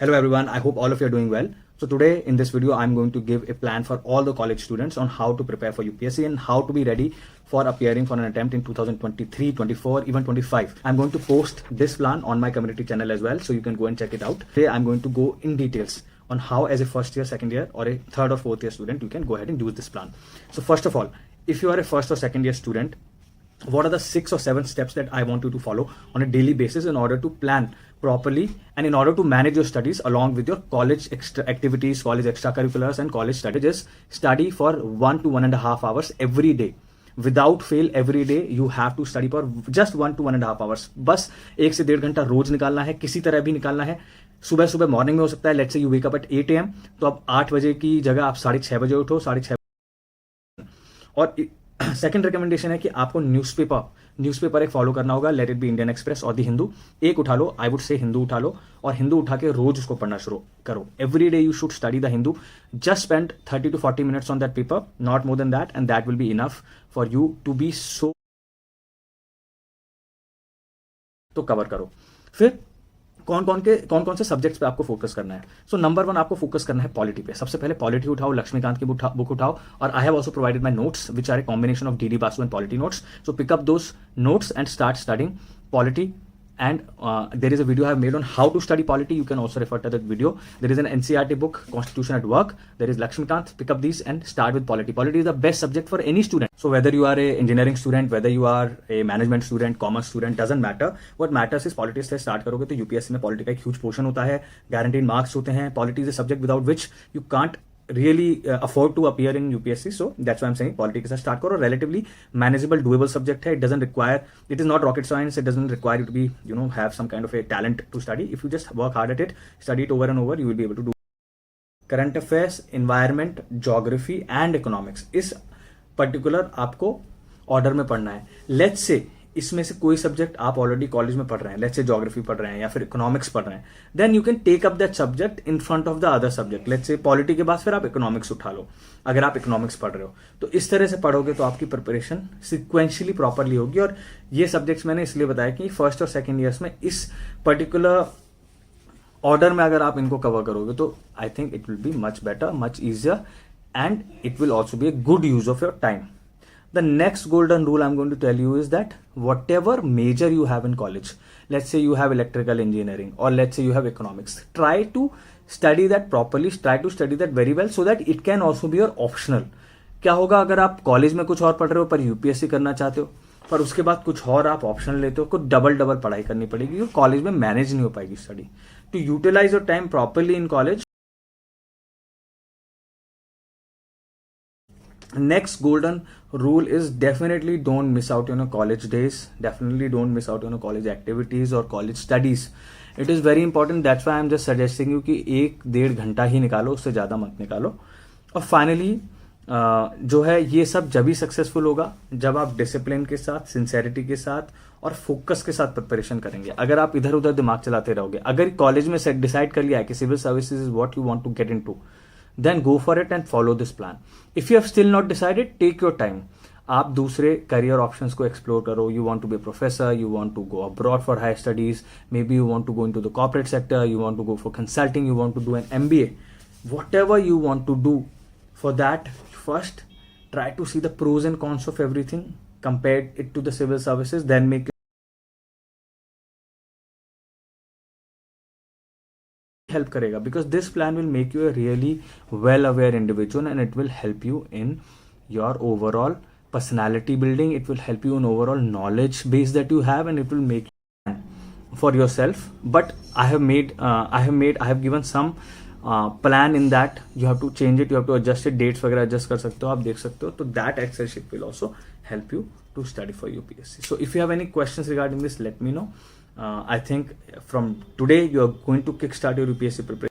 Hello everyone, I hope all of you are doing well. So today in this video, I'm going to give a plan for all the college students on how to prepare for UPSC and how to be ready for appearing for an attempt in 2023, 24, even 25. I'm going to post this plan on my community channel as well, so you can go and check it out. Today I'm going to go in details on how as a first year, second year or a third or fourth year student, you can go ahead and use this plan. So first of all, if you are a first or second year student, what are the 6 or 7 steps that I want you to follow on a daily basis in order to plan properly and in order to manage your studies along with your college extra activities, college extracurriculars and college strategies. Study for 1 to 1.5 hours every day. Without fail, every day you have to study for just 1 to 1.5 hours. बस 1 से 1.5 घंटा रोज निकालना है, किसी तरह भी निकालना है. सुबह सुबह मॉर्निंग में हो सकता है, let's say you wake up at 8 AM, तो अब 8 बजे की जगह आप 6:30 बजे उठो, 6:30. और सेकंड रिकमेंडेशन है कि आपको न्यूज़पेपर एक फॉलो करना होगा. Let it be Indian express और द हिंदू. एक उठा लो, आई वुड से हिंदू उठा लो और हिंदू उठा के रोज उसको पढ़ना शुरू करो. Every day you should study the Hindu. Just spend 30 to 40 minutes on that paper, not more than that, and that will be enough for you to be so. तो कवर करो. फिर कौन कौन से सब्जेक्ट्स पे आपको फोकस करना है. सो नंबर 1 आपको फोकस करना है पॉलिटी पे. सबसे पहले पॉलिटी उठाओ, लक्ष्मीकांत की बुक उठाओ. और I have also provided my notes which are a combination of DD Basu and polity notes. So pick up those notes and start studying polity. And there is a video I have made on how to study polity. You can also refer to that video. There is an NCERT book, Constitution at Work. There is Lakshmikant. Pick up these and start with polity. Polity is the best subject for any student. So whether you are a engineering student, whether you are a management student, commerce student, doesn't matter. What matters is polity से start करोगे तो UPSC में polity का एक huge portion होता है. Guaranteed marks होते हैं. Polity is a subject without which you can't really afford to appear in UPSC. So that's why I'm saying politics से start करो. Relatively manageable, doable subject है. It is not rocket science. It doesn't require you to be, have some kind of a talent to study. If you just work hard at it, study it over and over, you will be able to do. Current affairs, environment, geography and economics. इस particular आपको order में पढ़ना है. Let's say इसमें से कोई subject आप already college में पढ़ रहे हैं, लेट्स से ज्योग्राफी पढ़ रहे हैं या फिर इकोनॉमिक्स पढ़ रहे हैं, then you can take up that subject in front of the other subject. Let's say polity के बाद फिर आप इकोनॉमिक्स उठा लो अगर आप इकोनॉमिक्स पढ़ रहे हो. तो इस तरह से पढ़ोगे तो आपकी प्रिपरेशन सिक्वेंशियली प्रॉपरली होगी. और ये सब्जेक्ट्स मैंने इसलिए बताया कि फर्स्ट और सेकेंड ईयर्स में इस पर्टिकुलर ऑर्डर में अगर आप इनको कवर करोगे तो I think it will be much better, much easier, and it will also be a good use of your time. The next golden rule I'm going to tell you is that whatever major you have in college, let's say you have electrical engineering or let's say you have economics, try to study that properly, try to study that very well so that it can also be your optional. क्या होगा अगर आप college में कुछ और पढ़ रहे हो पर यूपीएससी करना चाहते हो, पर उसके बाद कुछ और आप ऑप्शनल लेते हो, कुछ डबल पढ़ाई करनी पड़ेगी क्योंकि कॉलेज में मैनेज नहीं हो पाएगी study. To utilize your time properly in college. Next golden rule is definitely don't miss out on your college days. Definitely don't miss out on your college activities or college studies. It is very important. That's why I'm just suggesting you कि 1-1.5 घंटा ही निकालो, उससे ज़्यादा मत निकालो. और finally जो है ये सब जब भी सक्सेसफुल होगा जब आप डिसिप्लिन के साथ, सिंसेरिटी के साथ और फोकस के साथ प्रिपरेशन करेंगे. अगर आप इधर उधर दिमाग चलाते रहोगे, अगर कॉलेज में डिसाइड कर लिया है कि civil services is what you want to get into, then go for it and follow this plan. If you have still not decided, take your time. आप दूसरे career options को explore करो. You want to be a professor, you want to go abroad for higher studies, maybe you want to go into the corporate sector, you want to go for consulting, you want to do an MBA. Whatever you want to do, for that, first try to see the pros and cons of everything, compare it to the civil services, then make help करेगा, because this plan will make you a really well aware individual and it will help you in your overall personality building. It will help you in overall knowledge base that you have and it will make you for yourself. But I have given some plan in that. You have to change it, you have to adjust it, dates वगैरह adjust कर सकते हो, आप देख सकते हो. तो that Excel sheet will also help you to study for UPSC. So if you have any questions regarding this, let me know. I think from today you are going to kickstart your UPSC preparation.